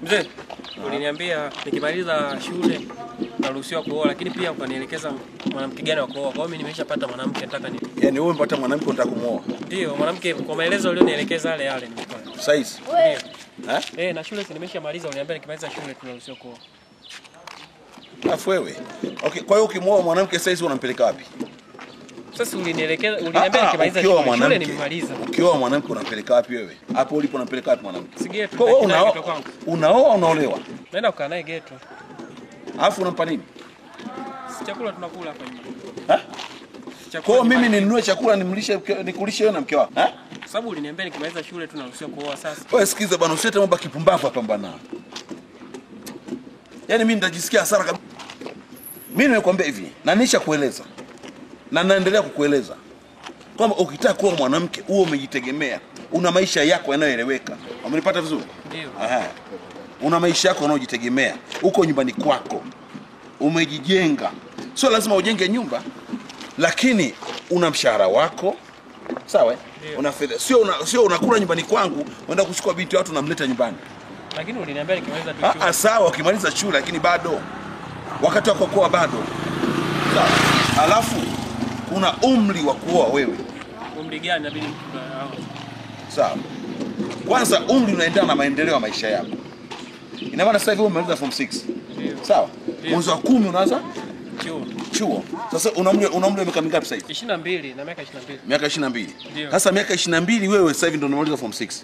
Mzee, uliniambia nikimaliza shule naruhusiwa kuoa, lakini pia ukanielekeza mwanamke gani wa kuoa. Kwa hiyo mimi nimeshapata mwanamke, nataka ni. Yaani wewe mpata mwanamke unataka kumuoa? Ndio, mwanamke kwa maelezo ulionielekeza yale nimepata. Sasa hizi. Ndio. Na shule si nimeshamaliza, uliniambia nikimaliza shule tunaruhusiwa kuoa. Alafu wewe. Okay, kwa hiyo ukimwoa mwanamke sasa hizi unampeleka wapi? Sasa ulinielekeza, uliniambia nikimaliza shule nimemaliza. Ukioa mwanamke unampeleka wapi wewe? Hapo ulipo unampeleka wapi mwanamke? Si geto. Kwa hiyo unaoa unaolewa? Naenda kukaa naye geto. Alafu unampa nini? Si chakula tunakula hapa nyumbani. Kwa hiyo mimi ninunue chakula nikulishe wewe na mke wako? Sababu uliniambia nikimaliza shule tunaruhusiwa kuoa sasa. Wewe sikiza bwana, usilete mambo kipumbavu hapa bwana. Yaani mimi nitajisikia hasara kabisa. Mimi nimekwambia hivi, na nisha kueleza. Na naendelea kukueleza kwamba ukitaka kuwa mwanamke uwe umejitegemea, una maisha yako yanayoeleweka. Umenipata vizuri? Ndio. Una maisha yako unayojitegemea. Uko nyumbani kwako. Umejijenga. Sio lazima ujenge nyumba, lakini una mshahara wako. Sawa? Una fedha. Sio unakula nyumbani kwangu, unaenda kuchukua binti watu unamleta nyumbani. Lakini uliniambia nikimaliza shule. Sawa, ukimaliza shule lakini bado wakati wako kuoa bado. Sawa. Alafu kuna umri wa kuoa wewe. Umri gani inabidi sawa? Kwanza umri unaendana na maendeleo ya maisha yako. Ina maana sasa hivi umemaliza form 6. Sawa? Mwezi wa 10 unaanza chuo. Sasa una umri miaka mingapi sasa hivi? 22 na miaka 22. Miaka 22. Sasa miaka 22 wewe sasa hivi ndio unamaliza form 6.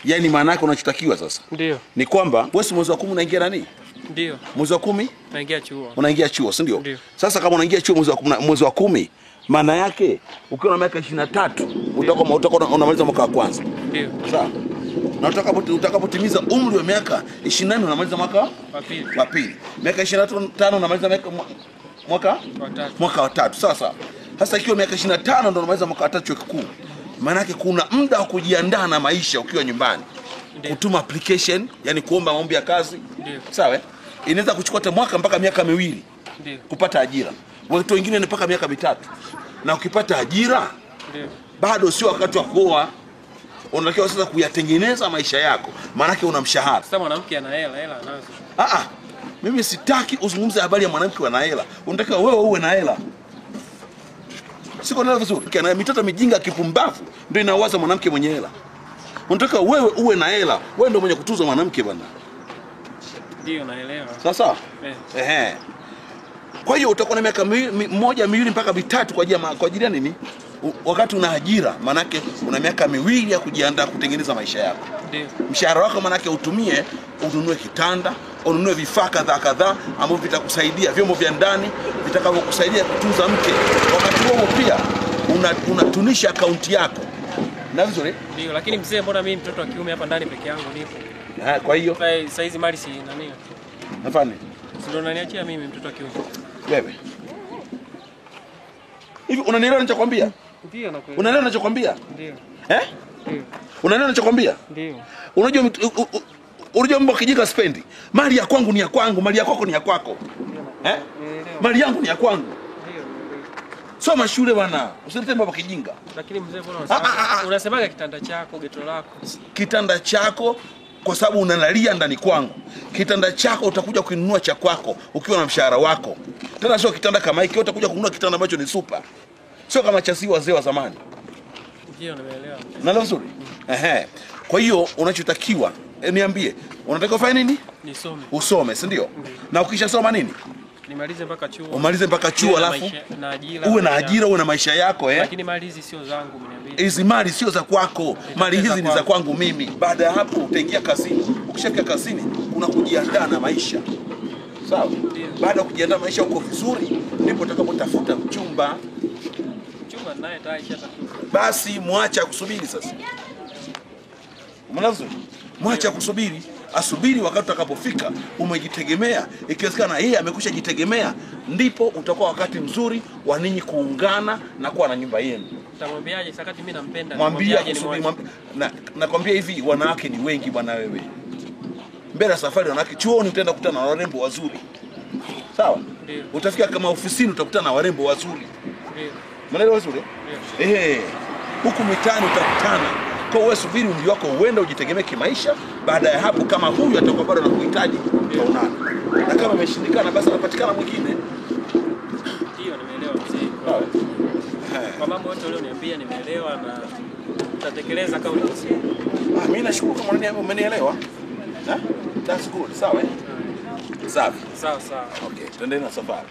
Yaani maana yake unachotakiwa sasa. Ndio. Ni kwamba wewe mwezi wa 10 unaingia nani? Ndio. Mwezi wa 10 unaingia chuo. Unaingia chuo, si ndio? Sasa kama unaingia chuo mwezi wa 10, maana yake ukiwa na miaka 23 utakuwa unamaliza mwaka wa kwanza. Ndio. Sawa? Na utakapotimiza umri wa miaka 28 unamaliza mwaka wa pili. Miaka 25 unamaliza mwaka wa tatu. Sasa ikiwa miaka 25 ndio unamaliza mwaka wa tatu chuo kikuu. Maana yake kuna muda wa kujiandaa na maisha ukiwa nyumbani. Kutuma application, yani kuomba maombi ya kazi. Sawa? Inaweza kuchukua hata mwaka mpaka miaka miwili. Kupata ajira. Watu wengine ni mpaka miaka mitatu. Na ukipata ajira, bado sio wakati wa kuoa. Unatakiwa sasa kuyatengeneza maisha yako. Maana yake una mshahara. Sasa mwanamke ana hela anazo. Mimi sitaki uzungumze habari ya mwanamke ana hela. Unatakiwa wewe uwe na hela. Siko nalo vizuri. Kana mitoto mijinga kipumbavu ndio inawaza mwanamke mwenye hela. Unataka wewe uwe na hela. Wewe ndio mwenye kutuza mwanamke bwana. Ndio naelewa. Sasa? Kwa hiyo utakuwa na miaka moja, miwili mpaka mitatu kwa ajili ya nini? Wakati una ajira, manake una miaka miwili ya kujiandaa kutengeneza maisha yako. Ndio. Mshahara wako manake utumie, ununue kitanda, ununue vifaa kadhaa ambavyo vitakusaidia, vyombo vya ndani vitakavyokusaidia kutunza mke. Wakati huo pia unatunisha akaunti yako. Na vizuri? Ndio, lakini mzee, mbona mimi mtoto wa kiume hapa ndani peke yangu nipo? Kwa hiyo sasa hizi mali si nani? Nafanya. Sio unaniachia mimi mtoto wa kiume. Wewe. Hivi unanielewa ninachokwambia? Ndio nakuelewa. Unaelewa ninachokwambia? Ndio. Ndio. Unaelewa ninachokwambia? Ndio. Unajua mbona kijika spendi? Mali ya kwangu ni ya kwangu, mali ya kwako ni ya kwako. Mali yangu ni ya kwangu. Ndio. Soma shule bwana. Usilete mambo kijinga. Lakini mzee, mbona unasemaga kitanda chako, geto lako? Kitanda chako kwa sababu unalalia ndani kwangu. Kitanda chako utakuja kuinunua cha kwako ukiwa na mshahara wako. Tena sio kitanda kama hiki, utakuja kununua kitanda ambacho ni super. Sio kama cha wazee wa zamani. Ndio, nimeelewa. Unaelewa vizuri? Kwa hiyo unachotakiwa, niambie, unataka ufanye nini? Nisome. Usome, si ndio? Na ukishasoma nini? Nimalize mpaka chuo. Umalize mpaka chuo alafu uwe na ajira, uwe na maisha yako Lakini mali hizi sio zangu, mniambie. Hizi mali sio za kwako. Mali hizi ni za kwangu mimi. Baada ya hapo utaingia kazini. Ukishafika kazini kuna kujiandaa na maisha. Sawa? Baada ya kujiandaa maisha uko vizuri, ndipo utakapotafuta mchumba. Mchumba naye tayari shatafuta. Basi muache kusubiri sasa. Umeelewa? Muache kusubiri. Asubiri wakati utakapofika umejitegemea. Ikiwezekana yeye amekwisha jitegemea, ndipo utakuwa wakati mzuri wa ninyi kuungana na kuwa na nyumba yenu. Utamwambiaje sakati mimi nampenda? Mwambiaje nakwambia hivi, wanawake ni wengi bwana wewe. Mbele safari wanawake chuoni utaenda kukutana na warembo wazuri. Sawa? Ndio. Utafika kama ofisini utakutana na warembo wazuri. Ndio. Unaelewa vizuri? Ndio. Huku mitaani utakutana Kwa wewe subiri umri wako uende ujitegemee kimaisha. Baada ya hapo kama huyu atakuwa bado anakuhitaji, utaonana. Na kama imeshindikana basi anapatikana mwingine. Ndio nimeelewa mzee. Kwa mambo yote ulioniambia nimeelewa na tutatekeleza kama ulivyosema. Mimi nashukuru kama umenielewa. That's good. Sawa. Safi. Sawa sawa. Okay, tuendelee na safari.